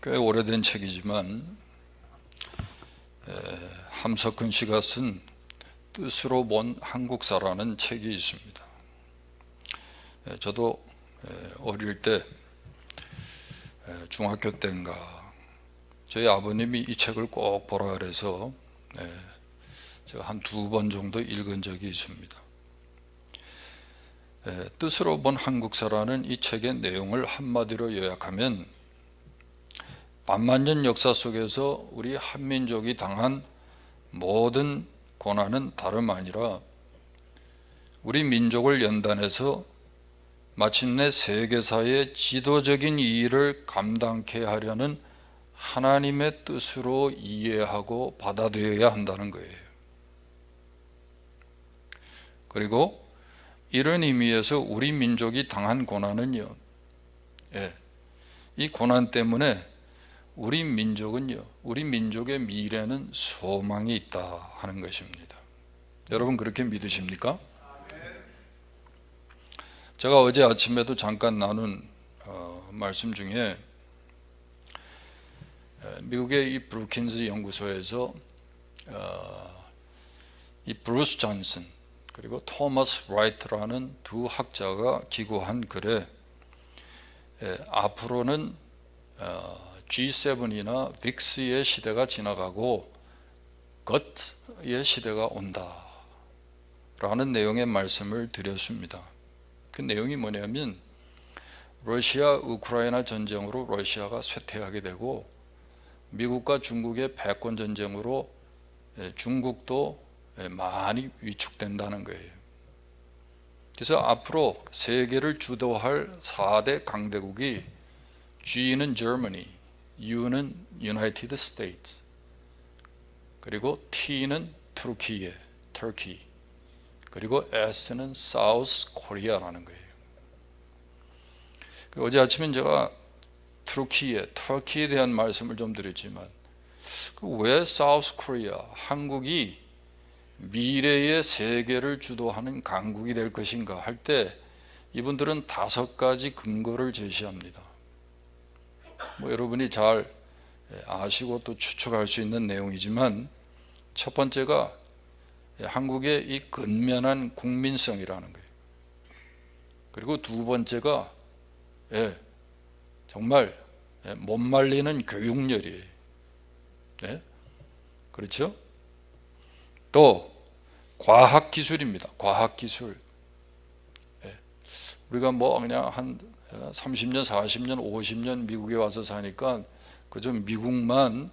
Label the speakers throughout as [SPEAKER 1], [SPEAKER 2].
[SPEAKER 1] 꽤 오래된 책이지만 함석근 씨가 쓴 뜻으로 본 한국사라는 책이 있습니다. 저도 어릴 때 중학교 때인가 저희 아버님이 이 책을 꼭 보라 그래서 제가 한 2번 정도 읽은 적이 있습니다. 뜻으로 본 한국사라는 이 책의 내용을 한마디로 요약하면 반만년 역사 속에서 우리 한민족이 당한 모든 고난은 다름 아니라 우리 민족을 연단해서 마침내 세계사의 지도적인 이의를 감당케 하려는 하나님의 뜻으로 이해하고 받아들여야 한다는 거예요. 그리고 이런 의미에서 우리 민족이 당한 고난은요, 이 고난 때문에 우리 민족은요, 우리 민족의 미래는 소망이 있다 하는 것입니다. 여러분 그렇게 믿으십니까? 제가 어제 아침에도 잠깐 나눈 말씀 중에 미국의 이 브루킨스 연구소에서 이 브루스 존슨 그리고 토머스 라이트라는 두 학자가 기고한 글에 앞으로는 G7이나 빅스의 시대가 지나가고 겉의 시대가 온다 라는 내용의 말씀을 드렸습니다. 그 내용이 뭐냐면 러시아 우크라이나 전쟁으로 러시아가 쇠퇴하게 되고 미국과 중국의 패권 전쟁으로 중국도 많이 위축된다는 거예요. 그래서 앞으로 세계를 주도할 4대 강대국이 G는 Germany, U는 United States, 그리고 T는 Turkey, 그리고 S는 South Korea라는 거예요. 어제 아침엔 제가 터키에 대한 말씀을 좀 드렸지만 왜 South Korea, 한국이 미래의 세계를 주도하는 강국이 될 것인가 할 때 이분들은 5가지 근거를 제시합니다. 여러분이 잘 아시고 또 추측할 수 있는 내용이지만 첫 번째가 한국의 이 근면한 국민성이라는 거예요. 그리고 두 번째가 정말 못 말리는 교육열이에요. 그렇죠? 또 과학기술입니다. 과학기술. 우리가 그냥 한 30년, 40년, 50년 미국에 와서 사니까 그저 미국만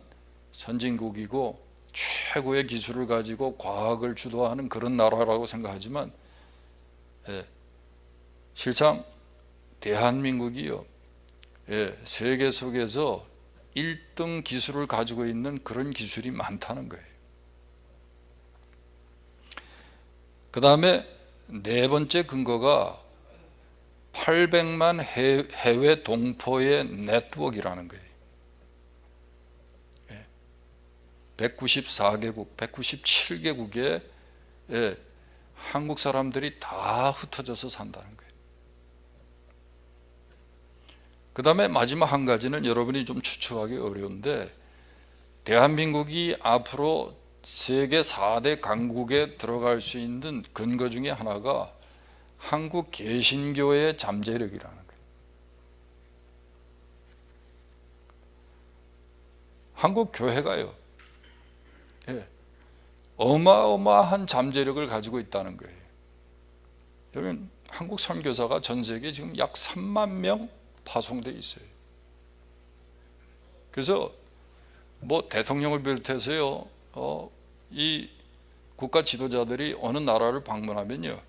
[SPEAKER 1] 선진국이고 최고의 기술을 가지고 과학을 주도하는 그런 나라라고 생각하지만 실상 대한민국이요, 세계 속에서 1등 기술을 가지고 있는 그런 기술이 많다는 거예요. 그 다음에 네 번째 근거가 800만 해외 동포의 네트워크라는 거예요. 194개국, 197개국에 한국 사람들이 다 흩어져서 산다는 거예요. 그 다음에 마지막 한 가지는 여러분이 좀 추측하기 어려운데 대한민국이 앞으로 세계 4대 강국에 들어갈 수 있는 근거 중에 하나가 한국 개신교의 잠재력이라는 거예요. 한국 교회가요, 어마어마한 잠재력을 가지고 있다는 거예요. 여러분 한국 선교사가 전 세계에 지금 약 3만 명 파송되어 있어요. 그래서 대통령을 비롯해서요, 이 국가 지도자들이 어느 나라를 방문하면요,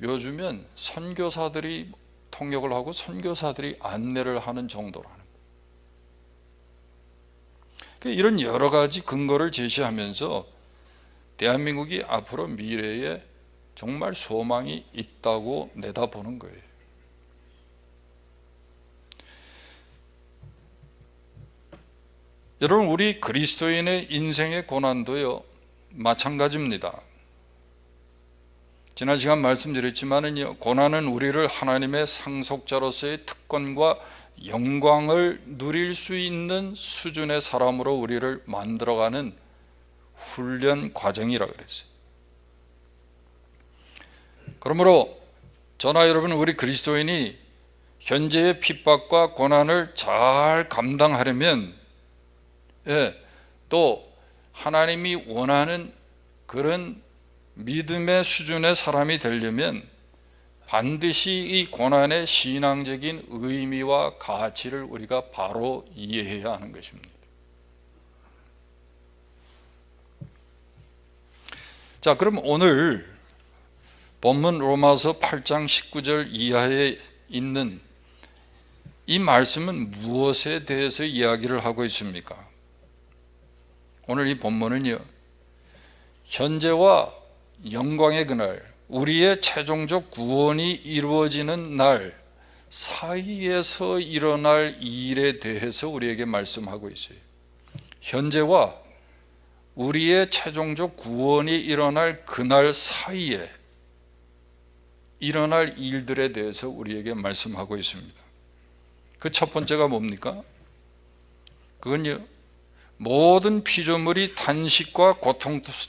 [SPEAKER 1] 요즘엔 선교사들이 통역을 하고 선교사들이 안내를 하는 정도라는 거예요. 이런 여러 가지 근거를 제시하면서 대한민국이 앞으로 미래에 정말 소망이 있다고 내다보는 거예요. 여러분 우리 그리스도인의 인생의 고난도요 마찬가지입니다. 지난 시간 말씀드렸지만은요, 고난은 우리를 하나님의 상속자로서의 특권과 영광을 누릴 수 있는 수준의 사람으로 우리를 만들어가는 훈련 과정이라 그랬어요. 그러므로 저나 여러분, 우리 그리스도인이 현재의 핍박과 고난을 잘 감당하려면, 또 하나님이 원하는 그런 믿음의 수준의 사람이 되려면 반드시 이 고난의 신앙적인 의미와 가치를 우리가 바로 이해해야 하는 것입니다. 자, 그럼 오늘 본문 로마서 8장 19절 이하에 있는 이 말씀은 무엇에 대해서 이야기를 하고 있습니까? 오늘 이 본문은요, 현재와 영광의 그날, 우리의 최종적 구원이 이루어지는 날 사이에서 일어날 일에 대해서 우리에게 말씀하고 있어요. 현재와 우리의 최종적 구원이 일어날 그날 사이에 일어날 일들에 대해서 우리에게 말씀하고 있습니다. 그 첫 번째가 뭡니까? 그건요, 모든 피조물이 탄식과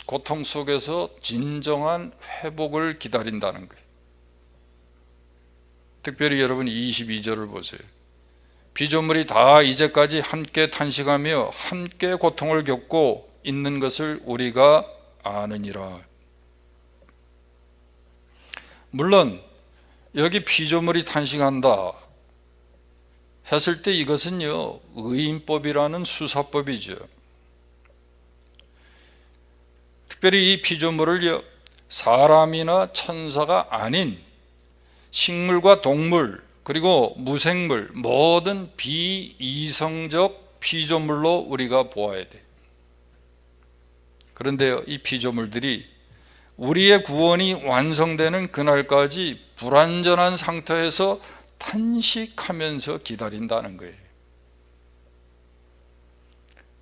[SPEAKER 1] 고통 속에서 진정한 회복을 기다린다는 거예요. 특별히 여러분 22절을 보세요. 피조물이 다 이제까지 함께 탄식하며 함께 고통을 겪고 있는 것을 우리가 아느니라. 물론 여기 피조물이 탄식한다 했을 때 이것은요, 의인법이라는 수사법이죠. 특별히 이 피조물을 사람이나 천사가 아닌 식물과 동물, 그리고 무생물, 모든 비이성적 피조물로 우리가 보아야 돼. 그런데요, 이 피조물들이 우리의 구원이 완성되는 그날까지 불완전한 상태에서 탄식하면서 기다린다는 거예요.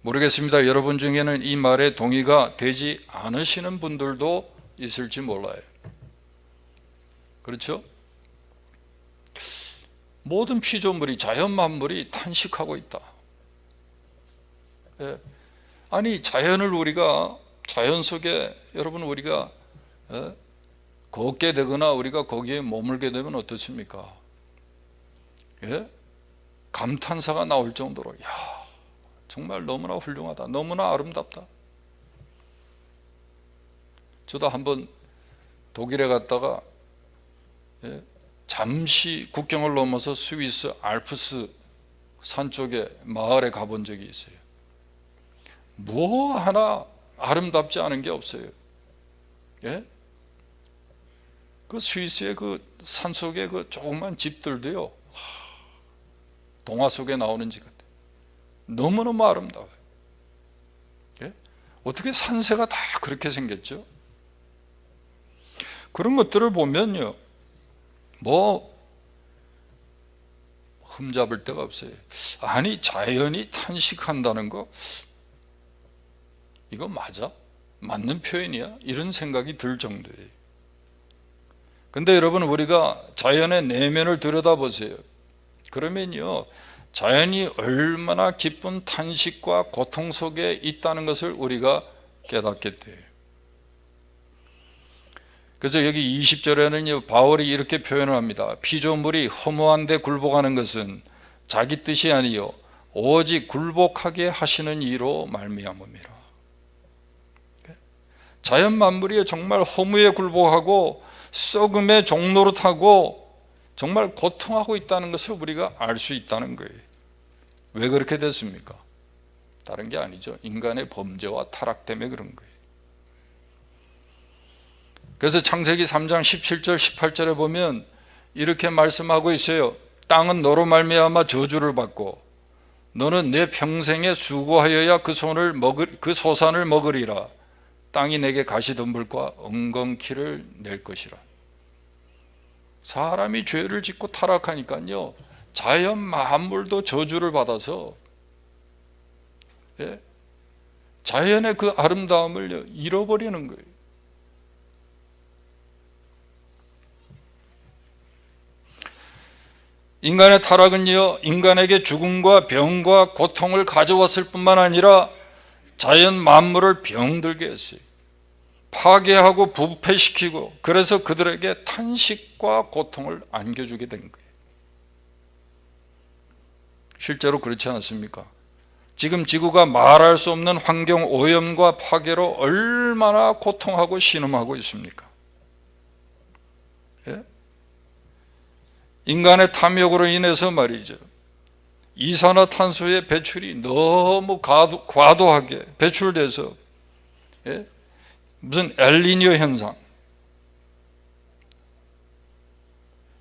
[SPEAKER 1] 모르겠습니다. 여러분 중에는 이 말에 동의가 되지 않으시는 분들도 있을지 몰라요. 그렇죠? 모든 피조물이, 자연 만물이 탄식하고 있다. 아니, 자연을 우리가, 자연 속에 여러분 우리가 걷게 되거나 우리가 거기에 머물게 되면 어떻습니까? 감탄사가 나올 정도로, 야, 정말 너무나 훌륭하다, 너무나 아름답다. 저도 한번 독일에 갔다가 잠시 국경을 넘어서 스위스 알프스 산 쪽에 마을에 가본 적이 있어요. 뭐 하나 아름답지 않은 게 없어요. 그 스위스의 그 산속에 그 조그만 집들도요, 동화 속에 나오는 집 같아요. 너무너무 아름다워요. 어떻게 산세가 다 그렇게 생겼죠? 그런 것들을 보면요, 뭐 흠잡을 데가 없어요. 아니, 자연이 탄식한다는 거, 이거 맞아? 맞는 표현이야? 이런 생각이 들 정도예요. 근데 여러분, 우리가 자연의 내면을 들여다보세요. 그러면요, 자연이 얼마나 깊은 탄식과 고통 속에 있다는 것을 우리가 깨닫게 돼요. 그래서 여기 20절에는 바울이 이렇게 표현을 합니다. 피조물이 허무한 데 굴복하는 것은 자기 뜻이 아니요 오직 굴복하게 하시는 이로 말미암음이라. 자연 만물이 정말 허무에 굴복하고 썩음의 종노릇하고 정말 고통하고 있다는 것을 우리가 알 수 있다는 거예요. 왜 그렇게 됐습니까? 다른 게 아니죠. 인간의 범죄와 타락 때문에 그런 거예요. 그래서 창세기 3장 17절 18절에 보면 이렇게 말씀하고 있어요. 땅은 너로 말미암아 저주를 받고 너는 내 평생에 수고하여야 그 소산을 먹으리라. 땅이 내게 가시덤불과 엉겅퀴를 낼 것이라. 사람이 죄를 짓고 타락하니까요, 자연 만물도 저주를 받아서 자연의 그 아름다움을 잃어버리는 거예요. 인간의 타락은요, 인간에게 죽음과 병과 고통을 가져왔을 뿐만 아니라 자연 만물을 병들게 했어요. 파괴하고 부패시키고, 그래서 그들에게 탄식과 고통을 안겨주게 된 거예요. 실제로 그렇지 않습니까? 지금 지구가 말할 수 없는 환경 오염과 파괴로 얼마나 고통하고 신음하고 있습니까? 예? 인간의 탐욕으로 인해서 말이죠, 이산화탄소의 배출이 너무 과도하게 배출돼서, 예? 무슨 엘니뇨 현상,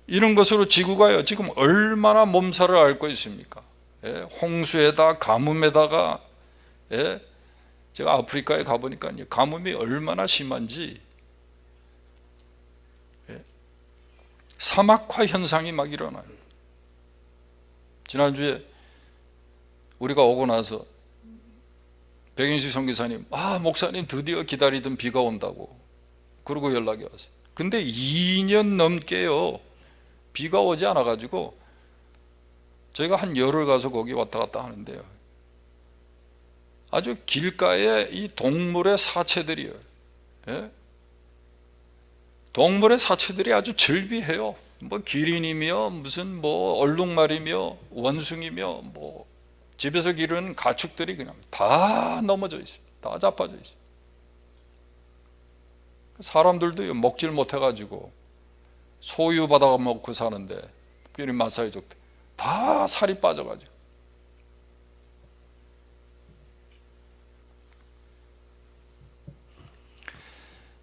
[SPEAKER 1] 이런 것으로 지구가요 지금 얼마나 몸살을 앓고 있습니까? 예? 홍수에다 가뭄에다가, 예? 제가 아프리카에 가보니까 가뭄이 얼마나 심한지, 예? 사막화 현상이 막 일어나요. 지난주에 우리가 오고 나서 백인식 선교사님, 목사님 드디어 기다리던 비가 온다고 그러고 연락이 왔어요. 근데 2년 넘게요 비가 오지 않아 가지고 저희가 한 열흘 가서 거기 왔다 갔다 하는데요, 아주 길가에 이 동물의 사체들이요, 예? 동물의 사체들이 아주 즐비해요. 뭐 기린이며 무슨 뭐 얼룩말이며 원숭이며 뭐 집에서 기르는 가축들이 그냥 다 넘어져 있어요. 다 자빠져 있어요. 사람들도 먹질 못해가지고 소유 받아 먹고 사는데, 특별히 마사이족들 다 살이 빠져가지고.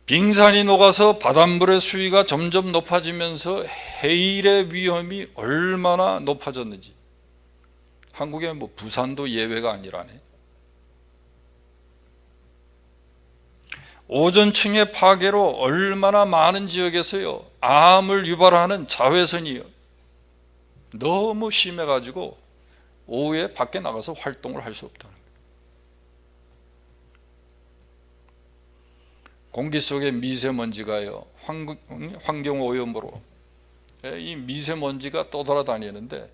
[SPEAKER 1] 빙산이 녹아서 바닷물의 수위가 점점 높아지면서 해일의 위험이 얼마나 높아졌는지, 한국의 뭐 부산도 예외가 아니라네. 오존층의 파괴로 얼마나 많은 지역에서요 암을 유발하는 자외선이요 너무 심해가지고 오후에 밖에 나가서 활동을 할 수 없다는 거예요. 공기 속의 미세먼지가요 환경 오염으로 이 미세먼지가 떠돌아다니는데,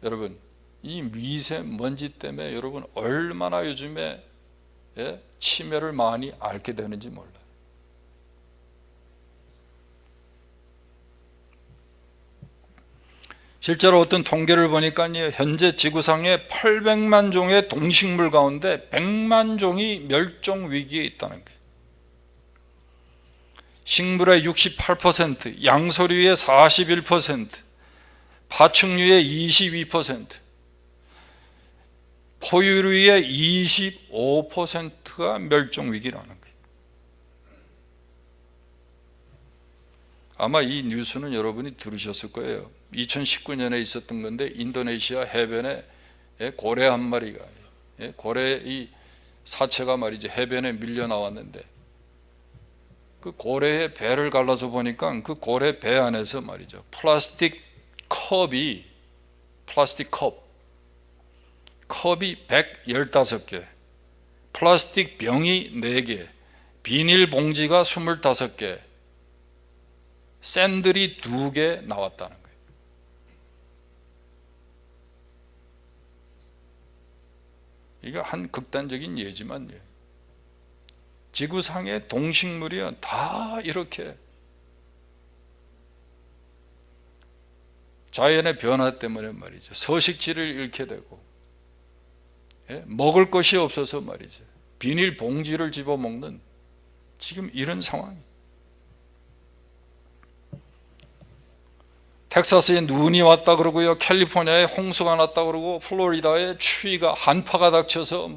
[SPEAKER 1] 여러분 이 미세먼지 때문에 여러분 얼마나 요즘에 치매를 많이 앓게 되는지 몰라요. 실제로 어떤 통계를 보니까 현재 지구상에 800만 종의 동식물 가운데 100만 종이 멸종 위기에 있다는 거예요. 식물의 68%, 양서류의 41%, 파충류의 22%, 포유류의 25%가 멸종 위기라는 거예요. 아마 이 뉴스는 여러분이 들으셨을 거예요. 2019년에 있었던 건데, 인도네시아 해변에 고래 한 마리가, 고래 이 사체가 말이죠 해변에 밀려 나왔는데, 그 고래의 배를 갈라서 보니까 그 고래 배 안에서 말이죠 플라스틱 컵이 115개, 플라스틱 병이 4개, 비닐봉지가 25개, 샌들이 2개 나왔다는 거예요. 이게 한 극단적인 예지만 지구상의 동식물이 다 이렇게 자연의 변화 때문에 말이죠 서식지를 잃게 되고, 먹을 것이 없어서 말이죠 비닐봉지를 집어먹는 지금 이런 상황. 텍사스에 눈이 왔다 그러고요, 캘리포니아에 홍수가 났다 그러고, 플로리다에 추위가 한파가 닥쳐서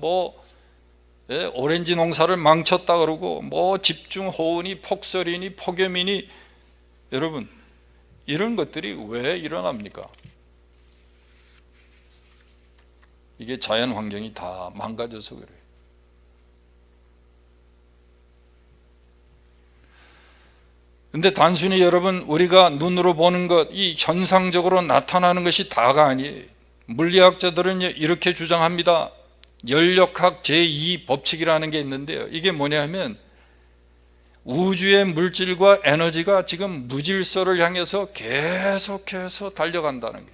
[SPEAKER 1] 오렌지 농사를 망쳤다 그러고, 집중호우니 폭설이니 폭염이니, 여러분 이런 것들이 왜 일어납니까? 이게 자연 환경이 다 망가져서 그래요. 근데 단순히 여러분 우리가 눈으로 보는 것, 이 현상적으로 나타나는 것이 다가 아니에요. 물리학자들은 이렇게 주장합니다. 연력학 제2 법칙이라는 게 있는데요, 이게 뭐냐 하면 우주의 물질과 에너지가 지금 무질서를 향해서 계속해서 달려간다는 게,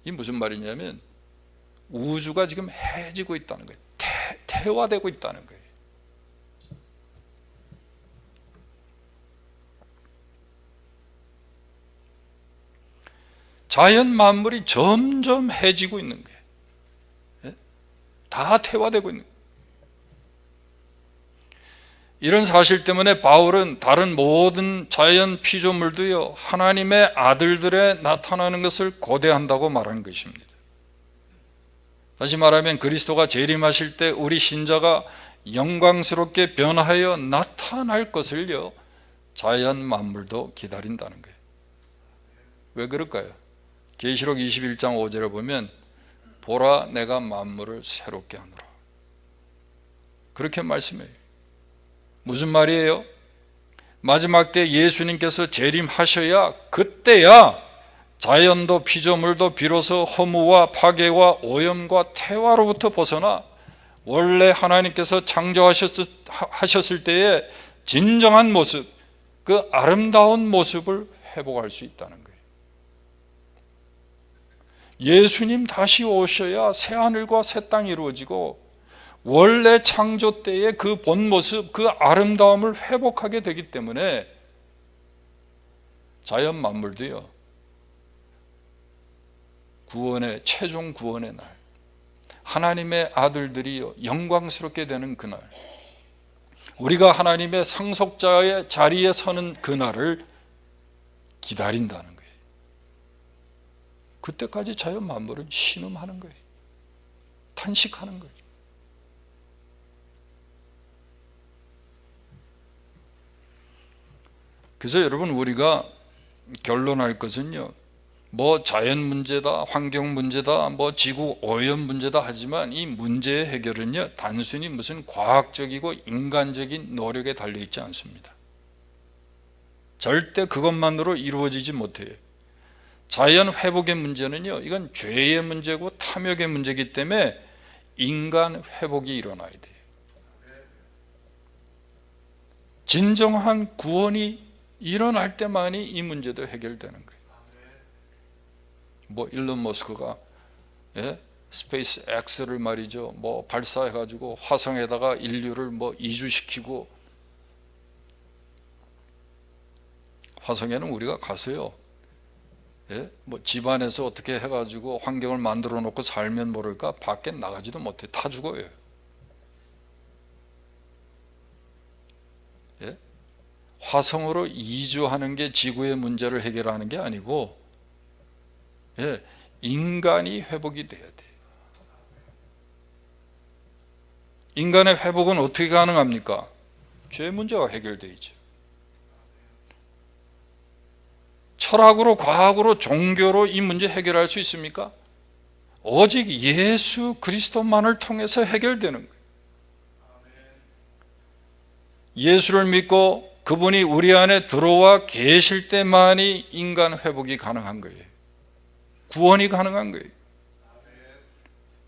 [SPEAKER 1] 이 무슨 말이냐면 우주가 지금 해지고 있다는 거예요. 태화되고 있다는 거예요. 자연 만물이 점점 해지고 있는 거예요. 다 태화되고 있는 거예요. 이런 사실 때문에 바울은 다른 모든 자연 피조물도요, 하나님의 아들들에 나타나는 것을 고대한다고 말한 것입니다. 다시 말하면 그리스도가 재림하실 때 우리 신자가 영광스럽게 변화하여 나타날 것을요, 자연 만물도 기다린다는 거예요. 왜 그럴까요? 계시록 21장 5절에 보면 보라 내가 만물을 새롭게 하노라, 그렇게 말씀해요. 무슨 말이에요? 마지막 때 예수님께서 재림하셔야, 그때야 자연도 피조물도 비로소 허무와 파괴와 오염과 태화로부터 벗어나 원래 하나님께서 창조하셨을 때의 진정한 모습, 그 아름다운 모습을 회복할 수 있다는 거예요. 예수님 다시 오셔야 새하늘과 새 땅이 이루어지고 원래 창조 때의 그 본 모습, 그 아름다움을 회복하게 되기 때문에 자연 만물도요, 구원의 최종 구원의 날, 하나님의 아들들이 영광스럽게 되는 그날, 우리가 하나님의 상속자의 자리에 서는 그날을 기다린다는 거예요. 그때까지 자연 만물은 신음하는 거예요. 탄식하는 거예요. 그래서 여러분, 우리가 결론할 것은요, 뭐 자연 문제다, 환경 문제다, 뭐 지구 오염 문제다 하지만 이 문제의 해결은요, 단순히 무슨 과학적이고 인간적인 노력에 달려 있지 않습니다. 절대 그것만으로 이루어지지 못해요. 자연 회복의 문제는요, 이건 죄의 문제고 탐욕의 문제이기 때문에 인간 회복이 일어나야 돼요. 진정한 구원이 일어날 때만이 이 문제도 해결되는 거예요. 뭐 일론 머스크가 스페이스 X를 말이죠, 뭐 발사해가지고 화성에다가 인류를 뭐 이주시키고, 화성에는 우리가 가서요, 뭐 집안에서 어떻게 해가지고 환경을 만들어 놓고 살면 모를까 밖에 나가지도 못해. 다 죽어요. 화성으로 이주하는 게 지구의 문제를 해결하는 게 아니고 인간이 회복이 돼야 돼요. 인간의 회복은 어떻게 가능합니까? 죄 문제가 해결되죠. 철학으로, 과학으로, 종교로 이 문제 해결할 수 있습니까? 오직 예수 그리스도만을 통해서 해결되는 거예요. 예수를 믿고 그분이 우리 안에 들어와 계실 때만이 인간 회복이 가능한 거예요. 구원이 가능한 거예요.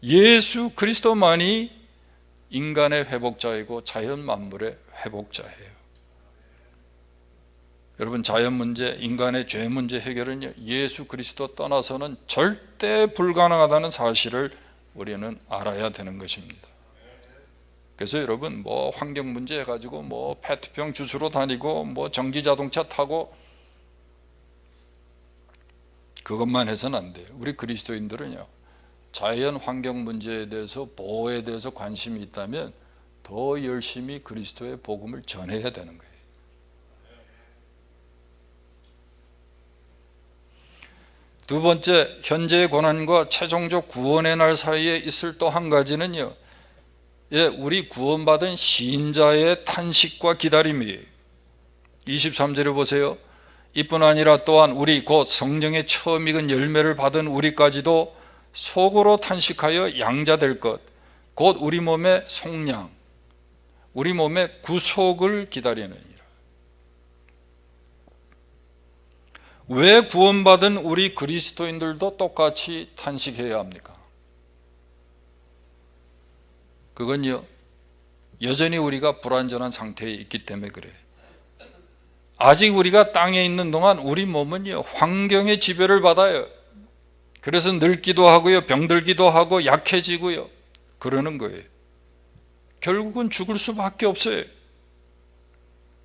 [SPEAKER 1] 예수 그리스도만이 인간의 회복자이고 자연 만물의 회복자예요. 여러분, 자연 문제, 인간의 죄 문제 해결은 예수 그리스도 떠나서는 절대 불가능하다는 사실을 우리는 알아야 되는 것입니다. 그래서 여러분, 뭐 환경 문제 해가지고 뭐 페트병 주스로 다니고 뭐 전기 자동차 타고 그것만 해서는 안 돼요. 우리 그리스도인들은요, 자연 환경 문제에 대해서, 보호에 대해서 관심이 있다면 더 열심히 그리스도의 복음을 전해야 되는 거예요. 두 번째, 현재의 고난과 최종적 구원의 날 사이에 있을 또 한 가지는요, 우리 구원받은 신자의 탄식과 기다림이에요. 23절에 보세요. 이뿐 아니라 또한 우리 곧 성령의 처음 익은 열매를 받은 우리까지도 속으로 탄식하여 양자될 것, 곧 우리 몸의 속량, 우리 몸의 구속을 기다리느니라. 왜 구원받은 우리 그리스도인들도 똑같이 탄식해야 합니까? 그건요, 여전히 우리가 불완전한 상태에 있기 때문에 그래. 아직 우리가 땅에 있는 동안 우리 몸은요, 환경의 지배를 받아요. 그래서 늙기도 하고요, 병들기도 하고 약해지고요, 그러는 거예요. 결국은 죽을 수밖에 없어요.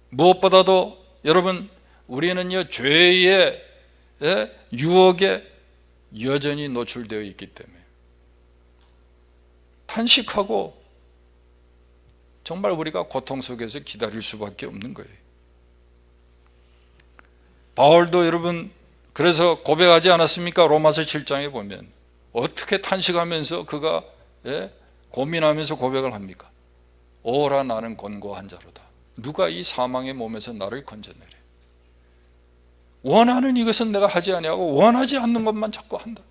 [SPEAKER 1] 무엇보다도 여러분, 우리는요, 죄의 유혹에 여전히 노출되어 있기 때문에 탄식하고 정말 우리가 고통 속에서 기다릴 수밖에 없는 거예요. 바울도 여러분 그래서 고백하지 않았습니까? 로마서 7장에 보면 어떻게 탄식하면서 그가 고민하면서 고백을 합니까? 오라 나는 곤고한 자로다. 누가 이 사망의 몸에서 나를 건져내래. 원하는 이것은 내가 하지 아니하고 원하지 않는 것만 자꾸 한다.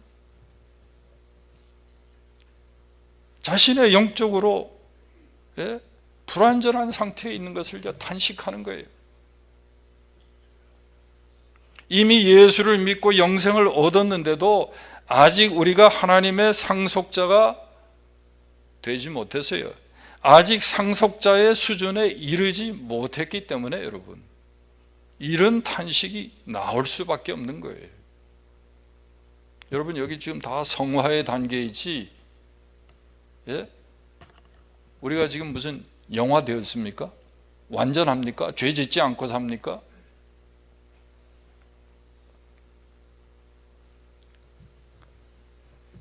[SPEAKER 1] 자신의 영적으로 불완전한 상태에 있는 것을 탄식하는 거예요. 이미 예수를 믿고 영생을 얻었는데도 아직 우리가 하나님의 상속자가 되지 못했어요. 아직 상속자의 수준에 이르지 못했기 때문에 여러분, 이런 탄식이 나올 수밖에 없는 거예요. 여러분, 여기 지금 다 성화의 단계이지, 우리가 지금 무슨 영화 되었습니까? 완전합니까? 죄 짓지 않고 삽니까?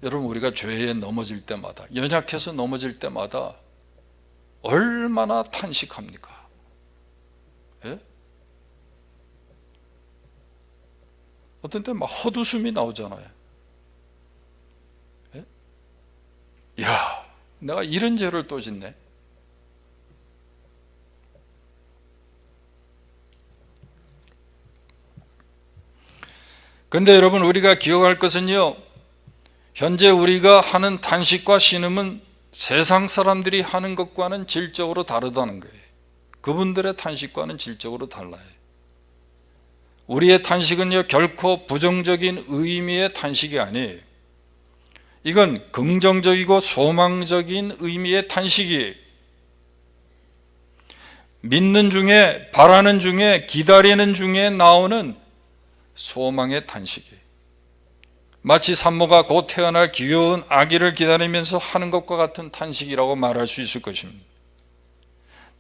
[SPEAKER 1] 여러분, 우리가 죄에 넘어질 때마다, 연약해서 넘어질 때마다 얼마나 탄식합니까? 어떤 때 막 헛웃음이 나오잖아요. 야, 내가 이런 죄를 또 짓네. 근데 여러분, 우리가 기억할 것은요, 현재 우리가 하는 탄식과 신음은 세상 사람들이 하는 것과는 질적으로 다르다는 거예요. 그분들의 탄식과는 질적으로 달라요. 우리의 탄식은요, 결코 부정적인 의미의 탄식이 아니에요. 이건 긍정적이고 소망적인 의미의 탄식이에요. 믿는 중에, 바라는 중에, 기다리는 중에 나오는 소망의 탄식이에요. 마치 산모가 곧 태어날 귀여운 아기를 기다리면서 하는 것과 같은 탄식이라고 말할 수 있을 것입니다.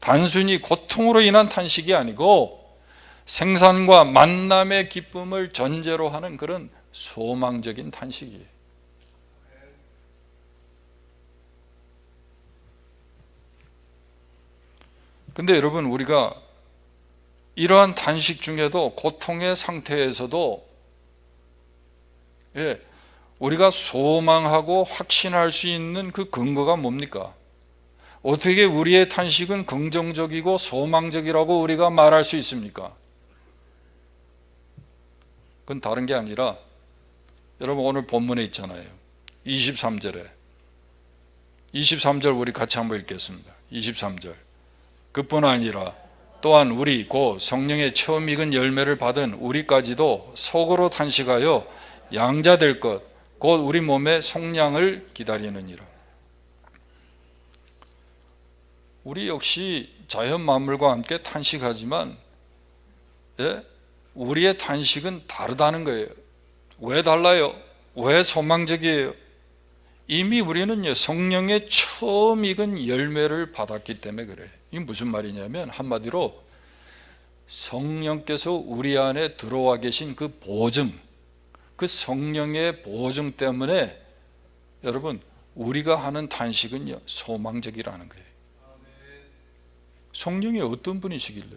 [SPEAKER 1] 단순히 고통으로 인한 탄식이 아니고 생산과 만남의 기쁨을 전제로 하는 그런 소망적인 탄식이에요. 근데 여러분, 우리가 이러한 탄식 중에도, 고통의 상태에서도 우리가 소망하고 확신할 수 있는 그 근거가 뭡니까? 어떻게 우리의 탄식은 긍정적이고 소망적이라고 우리가 말할 수 있습니까? 그건 다른 게 아니라, 여러분 오늘 본문에 있잖아요. 23절에 23절 우리 같이 한번 읽겠습니다. 23절. 그뿐 아니라 또한 우리 곧 성령의 처음 익은 열매를 받은 우리까지도 속으로 탄식하여 양자될 것 곧 우리 몸의 속량을 기다리느니라. 우리 역시 자연 만물과 함께 탄식하지만 우리의 탄식은 다르다는 거예요. 왜 달라요? 왜 소망적이에요? 이미 우리는 성령의 처음 익은 열매를 받았기 때문에 그래요. 이게 무슨 말이냐면, 한마디로 성령께서 우리 안에 들어와 계신 그 보증, 그 성령의 보증 때문에 여러분, 우리가 하는 탄식은요, 소망적이라는 거예요. 성령이 어떤 분이시길래?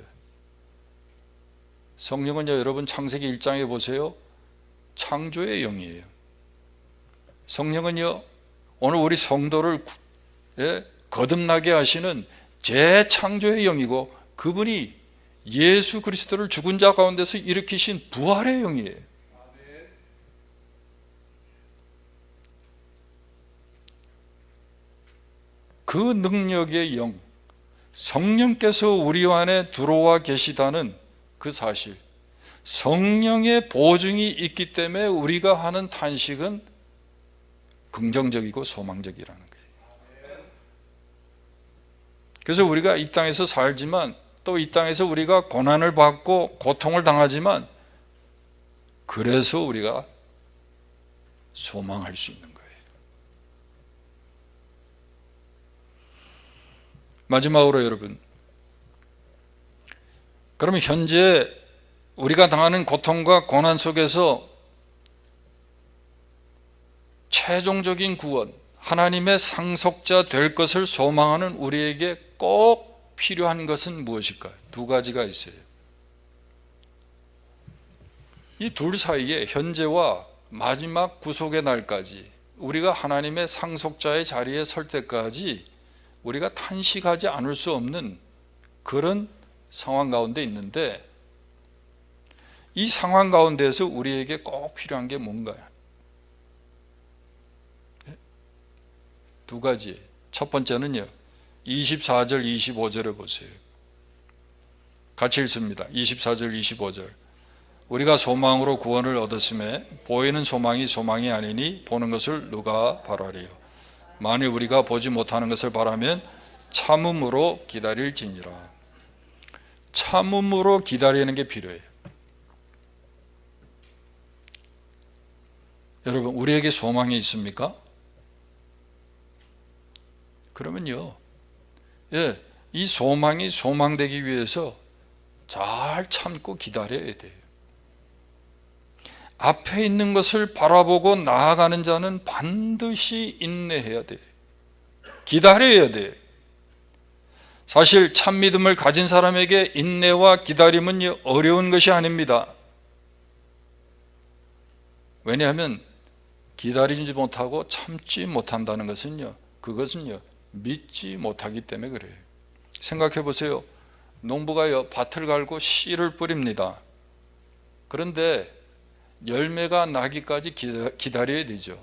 [SPEAKER 1] 성령은요, 여러분 창세기 1장에 보세요. 창조의 영이에요. 성령은요, 오늘 우리 성도를 거듭나게 하시는 재창조의 영이고, 그분이 예수 그리스도를 죽은 자 가운데서 일으키신 부활의 영이에요. 그 능력의 영, 성령께서 우리 안에 들어와 계시다는 그 사실, 성령의 보증이 있기 때문에 우리가 하는 탄식은 긍정적이고 소망적이라는 거예요. 그래서 우리가 이 땅에서 살지만 또 이 땅에서 우리가 고난을 받고 고통을 당하지만 그래서 우리가 소망할 수 있는 거예요. 마지막으로 여러분, 그러면 현재 우리가 당하는 고통과 고난 속에서 최종적인 구원, 하나님의 상속자 될 것을 소망하는 우리에게 꼭 필요한 것은 무엇일까요? 두 가지가 있어요. 이 둘 사이에 현재와 마지막 구속의 날까지 우리가 하나님의 상속자의 자리에 설 때까지 우리가 탄식하지 않을 수 없는 그런 상황 가운데 있는데, 이 상황 가운데에서 우리에게 꼭 필요한 게 뭔가요? 두 가지. 첫 번째는요, 24절 25절에 보세요. 같이 읽습니다. 24절 25절. 우리가 소망으로 구원을 얻었음에 보이는 소망이 소망이 아니니 보는 것을 누가 바라리요. 만일 우리가 보지 못하는 것을 바라면 참음으로 기다릴지니라. 참음으로 기다리는 게 필요해요. 여러분, 우리에게 소망이 있습니까? 그러면요, 이 소망이 소망되기 위해서 잘 참고 기다려야 돼요. 앞에 있는 것을 바라보고 나아가는 자는 반드시 인내해야 돼요. 기다려야 돼요. 사실 참 믿음을 가진 사람에게 인내와 기다림은 어려운 것이 아닙니다. 왜냐하면 기다리지 못하고 참지 못한다는 것은요, 그것은요 믿지 못하기 때문에 그래요. 생각해 보세요. 농부가요 밭을 갈고 씨를 뿌립니다. 그런데 열매가 나기까지 기다려야 되죠.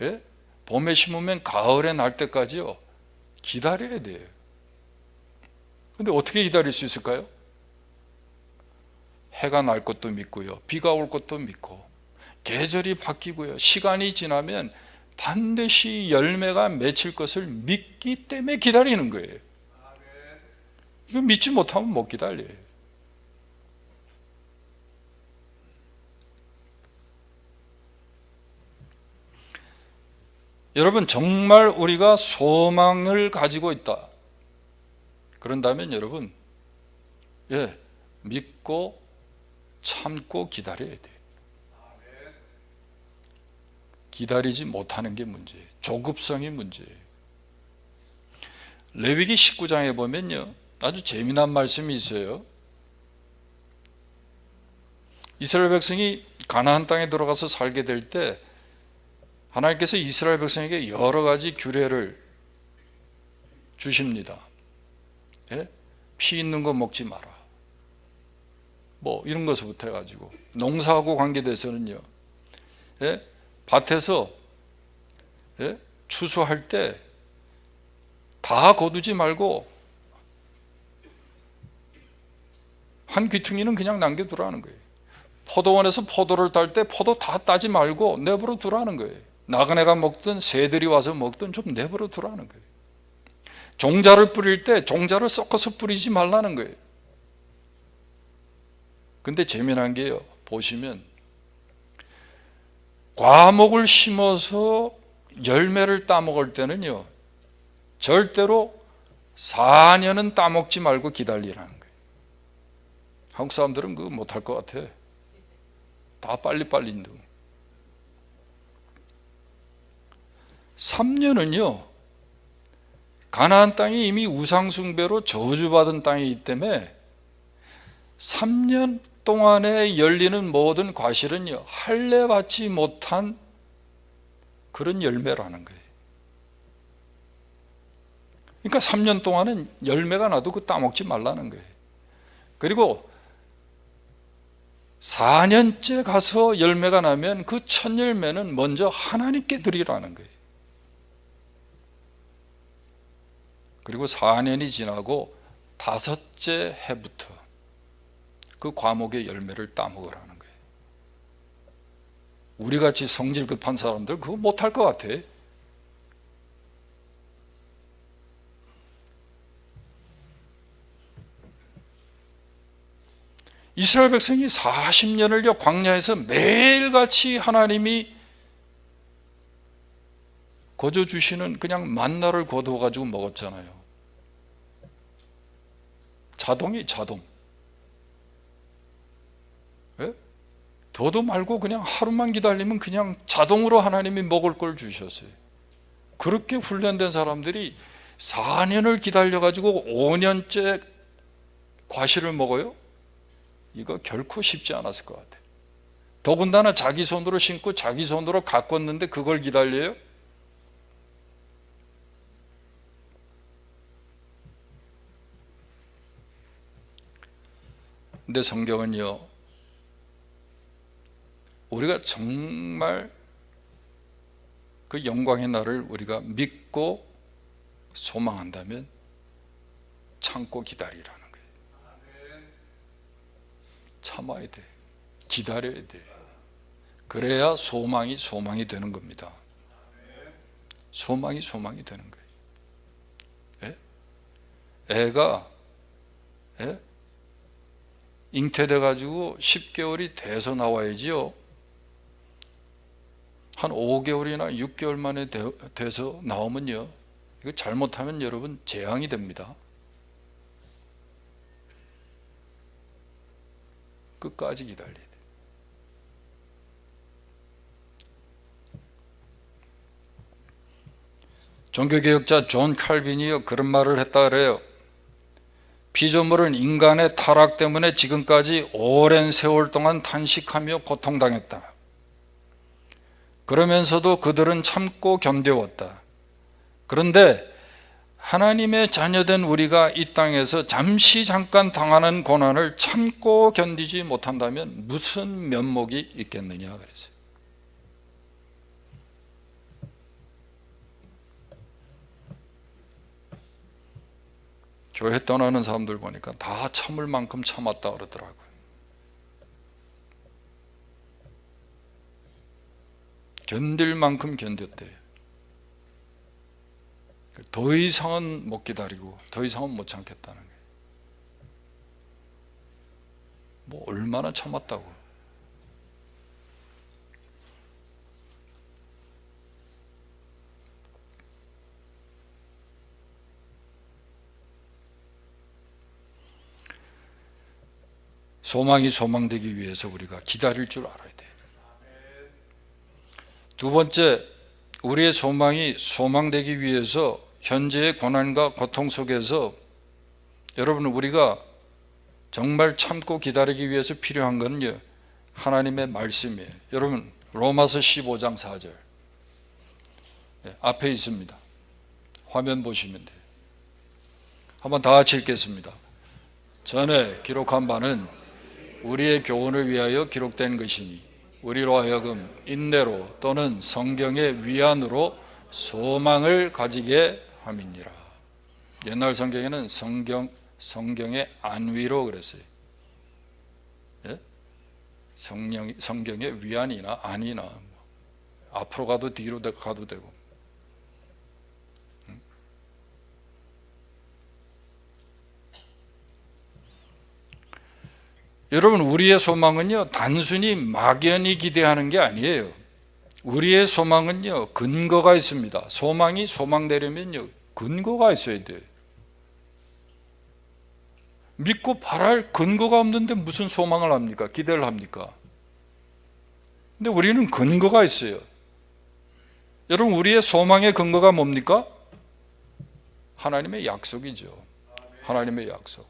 [SPEAKER 1] 예? 봄에 심으면 가을에 날 때까지요 기다려야 돼요. 근데 어떻게 기다릴 수 있을까요? 해가 날 것도 믿고요, 비가 올 것도 믿고, 계절이 바뀌고요, 시간이 지나면 반드시 열매가 맺힐 것을 믿기 때문에 기다리는 거예요. 이거 믿지 못하면 못 기다려요. 여러분, 정말 우리가 소망을 가지고 있다 그런다면 여러분, 믿고 참고 기다려야 돼요. 기다리지 못하는 게 문제예요. 조급성이 문제예요. 레위기 19장에 보면요 아주 재미난 말씀이 있어요. 이스라엘 백성이 가나안 땅에 들어가서 살게 될 때 하나님께서 이스라엘 백성에게 여러 가지 규례를 주십니다. 피 있는 거 먹지 마라, 뭐 이런 것부터 해가지고, 농사하고 관계돼서는요 밭에서 추수할 때 다 거두지 말고 한 귀퉁이는 그냥 남겨두라는 거예요. 포도원에서 포도를 딸 때 포도 다 따지 말고 내버려 두라는 거예요. 나그네가 먹든 새들이 와서 먹든 좀 내버려 두라는 거예요. 종자를 뿌릴 때 종자를 섞어서 뿌리지 말라는 거예요. 근데 재미난 게요, 보시면 과목을 심어서 열매를 따먹을 때는요 절대로 4년은 따먹지 말고 기다리라는 거예요. 한국 사람들은 그거 못할 것 같아. 다 빨리빨리 인도. 3년은요 가나안 땅이 이미 우상숭배로 저주받은 땅이기 때문에 3년 동안에 열리는 모든 과실은요 할례 받지 못한 그런 열매라는 거예요. 그러니까 3년 동안은 열매가 나도 그 따먹지 말라는 거예요. 그리고 4년째 가서 열매가 나면 그 첫 열매는 먼저 하나님께 드리라는 거예요. 그리고 4년이 지나고 5째 해부터 그 과목의 열매를 따먹으라는 거예요. 우리같이 성질 급한 사람들 그거 못할 것 같아. 이스라엘 백성이 40년을요 광야에서 매일같이 하나님이 거저 주시는 그냥 만나를 거두어 가지고 먹었잖아요. 자동. 예? 더도 말고 그냥 하루만 기다리면 그냥 자동으로 하나님이 먹을 걸 주셨어요. 그렇게 훈련된 사람들이 4년을 기다려 가지고 5년째 과실을 먹어요? 이거 결코 쉽지 않았을 것 같아요. 더군다나 자기 손으로 심고 자기 손으로 가꿨는데 그걸 기다려요? 근데 성경은요, 우리가 정말 그 영광의 날을 우리가 믿고 소망한다면 참고 기다리라는 거예요. 참아야 돼. 기다려야 돼. 그래야 소망이 되는 겁니다. 소망이 되는 거예요. 예? 애가 잉태돼 가지고 10개월이 돼서 나와야지요. 한 5개월이나 6개월 만에 돼서 나오면요, 이거 잘못하면 여러분 재앙이 됩니다. 끝까지 기다려야 돼. 종교개혁자 존 칼빈이요 그런 말을 했다 그래요. 피조물은 인간의 타락 때문에 지금까지 오랜 세월 동안 탄식하며 고통당했다. 그러면서도 그들은 참고 견뎌왔다. 그런데 하나님의 자녀된 우리가 이 땅에서 잠깐 당하는 고난을 참고 견디지 못한다면 무슨 면목이 있겠느냐 그랬어요. 교회 떠나는 사람들 보니까 다 참을 만큼 참았다 그러더라고요. 견딜 만큼 견뎠대요. 더 이상은 못 기다리고 더 이상은 못 참겠다는 거예요. 뭐 얼마나 참았다고. 소망이 소망되기 위해서 우리가 기다릴 줄 알아야 돼요. 두 번째, 우리의 소망이 소망되기 위해서 현재의 고난과 고통 속에서 여러분 우리가 정말 참고 기다리기 위해서 필요한 건요, 하나님의 말씀이에요. 여러분 로마서 15장 4절 앞에 있습니다. 화면 보시면 돼요. 한번 다 같이 읽겠습니다. 전에 기록한 바는 우리의 교훈을 위하여 기록된 것이니 우리로 하여금 인내로 또는 성경의 위안으로 소망을 가지게 함이니라. 옛날 성경에는 성경의 안위로 그랬어요. 예? 성경의 위안이나 안이나 앞으로 가도 뒤로 가도 되고. 여러분 우리의 소망은요 단순히 막연히 기대하는 게 아니에요. 우리의 소망은요 근거가 있습니다. 소망이 소망되려면요 근거가 있어야 돼요. 믿고 바랄 근거가 없는데 무슨 소망을 합니까? 기대를 합니까? 근데 우리는 근거가 있어요. 여러분 우리의 소망의 근거가 뭡니까? 하나님의 약속이죠. 하나님의 약속.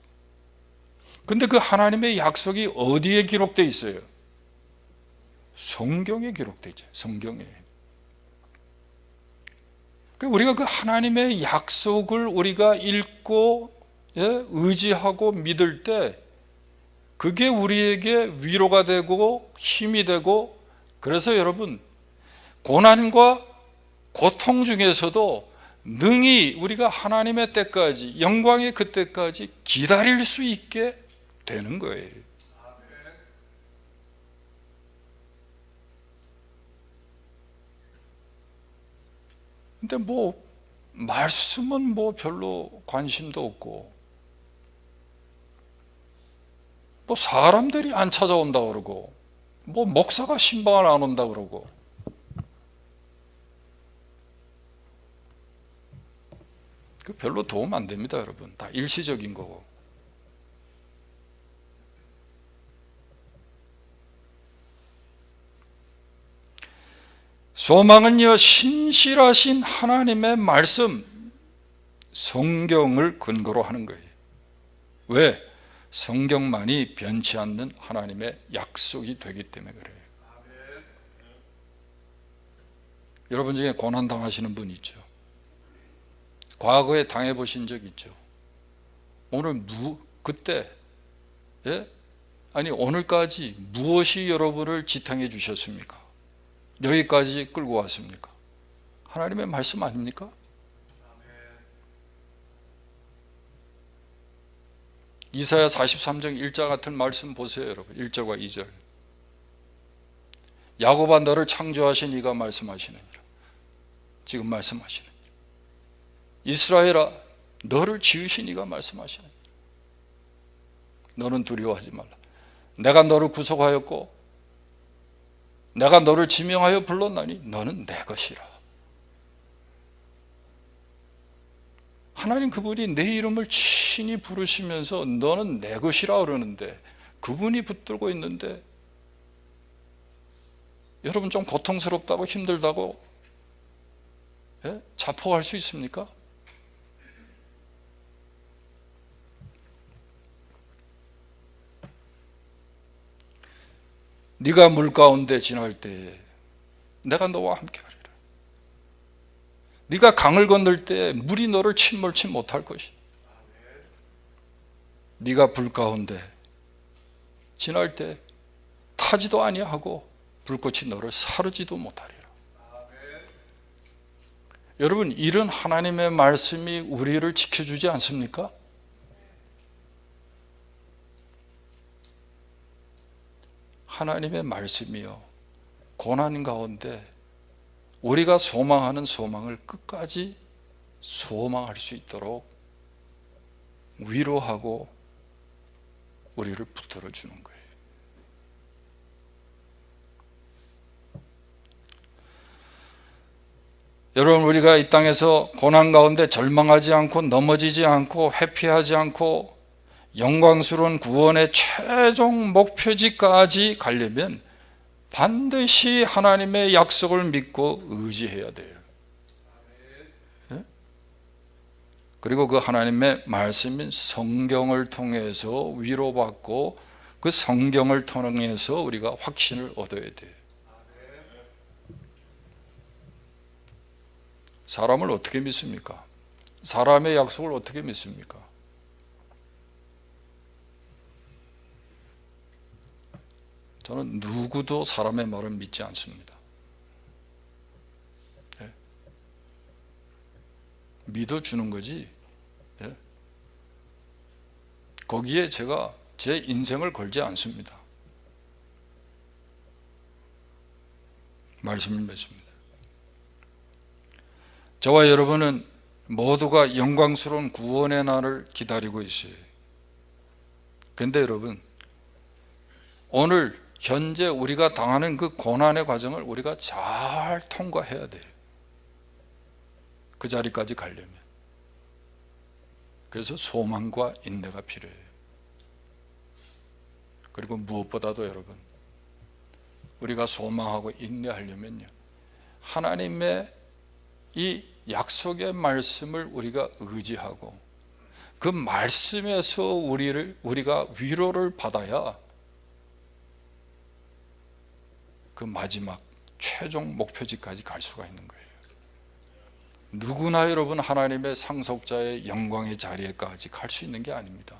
[SPEAKER 1] 근데 그 하나님의 약속이 어디에 기록되어 있어요? 성경에 기록되어 있죠. 성경에. 우리가 그 하나님의 약속을 우리가 읽고 의지하고 믿을 때 그게 우리에게 위로가 되고 힘이 되고, 그래서 여러분 고난과 고통 중에서도 능히 우리가 하나님의 때까지, 영광의 그때까지 기다릴 수 있게 되는 거예요. 근데 뭐 말씀은 뭐 별로 관심도 없고 뭐 사람들이 안 찾아온다 그러고, 뭐 목사가 신방을 안 온다 그러고, 그 별로 도움 안 됩니다, 여러분. 다 일시적인 거고. 소망은요, 신실하신 하나님의 말씀, 성경을 근거로 하는 거예요. 왜? 성경만이 변치 않는 하나님의 약속이 되기 때문에 그래요. 여러분 중에 고난 당하시는 분 있죠? 과거에 당해보신 적 있죠? 오늘 그때, 예? 아니 오늘까지 무엇이 여러분을 지탱해 주셨습니까? 여기까지 끌고 왔습니까? 하나님의 말씀 아닙니까? 이사야 43장 1절 같은 말씀 보세요, 여러분. 1절과 2절. 야곱아, 너를 창조하신 이가 말씀하시느니라. 지금 말씀하시느니라. 이스라엘아, 너를 지으신 이가 말씀하시느니라. 너는 두려워하지 말라. 내가 너를 구속하였고 내가 너를 지명하여 불렀나니 너는 내 것이라. 하나님 그분이 내 이름을 친히 부르시면서 너는 내 것이라 그러는데, 그분이 붙들고 있는데 여러분 좀 고통스럽다고 힘들다고, 예? 자폭할 수 있습니까? 네가 물 가운데 지날 때에 내가 너와 함께 하리라. 네가 강을 건널 때 물이 너를 침몰치 못할 것이다. 네가 불 가운데 지날 때 타지도 아니하고 불꽃이 너를 사르지도 못하리라. 여러분, 이런 하나님의 말씀이 우리를 지켜주지 않습니까? 하나님의 말씀이요, 고난 가운데 우리가 소망하는 소망을 끝까지 소망할 수 있도록 위로하고 우리를 붙들어 주는 거예요. 여러분, 우리가 이 땅에서 고난 가운데 절망하지 않고 넘어지지 않고 회피하지 않고 영광스러운 구원의 최종 목표지까지 가려면 반드시 하나님의 약속을 믿고 의지해야 돼요. 예? 그리고 그 하나님의 말씀인 성경을 통해서 위로받고 그 성경을 통해서 우리가 확신을 얻어야 돼요. 사람을 어떻게 믿습니까? 사람의 약속을 어떻게 믿습니까? 저는 누구도 사람의 말을 믿지 않습니다. 예? 믿어주는 거지, 예? 거기에 제가 제 인생을 걸지 않습니다. 말씀을 맺습니다. 저와 여러분은 모두가 영광스러운 구원의 날을 기다리고 있어요. 그런데 여러분, 오늘 현재 우리가 당하는 그 고난의 과정을 우리가 잘 통과해야 돼요. 그 자리까지 가려면. 그래서 소망과 인내가 필요해요. 그리고 무엇보다도 여러분, 우리가 소망하고 인내하려면요, 하나님의 이 약속의 말씀을 우리가 의지하고 그 말씀에서 우리가 위로를 받아야 그 마지막 최종 목표지까지 갈 수가 있는 거예요. 누구나 여러분 하나님의 상속자의 영광의 자리에까지 갈 수 있는 게 아닙니다.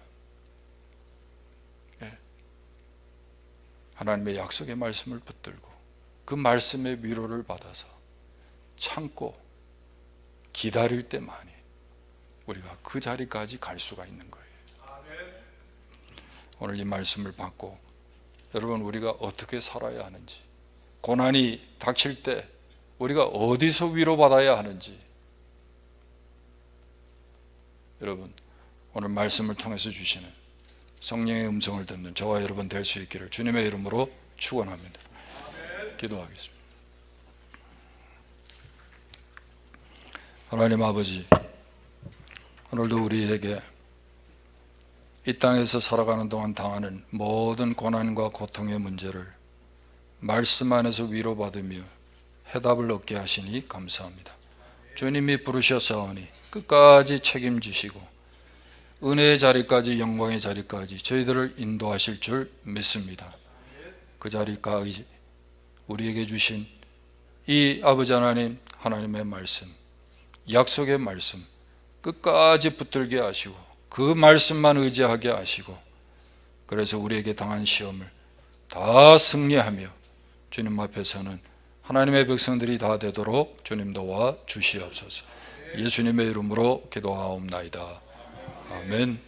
[SPEAKER 1] 예. 하나님의 약속의 말씀을 붙들고 그 말씀의 위로를 받아서 참고 기다릴 때만이 우리가 그 자리까지 갈 수가 있는 거예요. 오늘 이 말씀을 받고 여러분, 우리가 어떻게 살아야 하는지, 고난이 닥칠 때 우리가 어디서 위로받아야 하는지, 여러분 오늘 말씀을 통해서 주시는 성령의 음성을 듣는 저와 여러분 될 수 있기를 주님의 이름으로 축원합니다. 기도하겠습니다. 하나님 아버지, 오늘도 우리에게 이 땅에서 살아가는 동안 당하는 모든 고난과 고통의 문제를 말씀 안에서 위로받으며 해답을 얻게 하시니 감사합니다. 주님이 부르셨사오니 끝까지 책임지시고 은혜의 자리까지, 영광의 자리까지 저희들을 인도하실 줄 믿습니다. 그 자리까지 우리에게 주신 이 아버지 하나님, 하나님의 말씀, 약속의 말씀 끝까지 붙들게 하시고 그 말씀만 의지하게 하시고, 그래서 우리에게 당한 시험을 다 승리하며 주님 앞에 서는 하나님의 백성들이 다 되도록 주님 도와 주시옵소서. 예수님의 이름으로 기도하옵나이다. 아멘.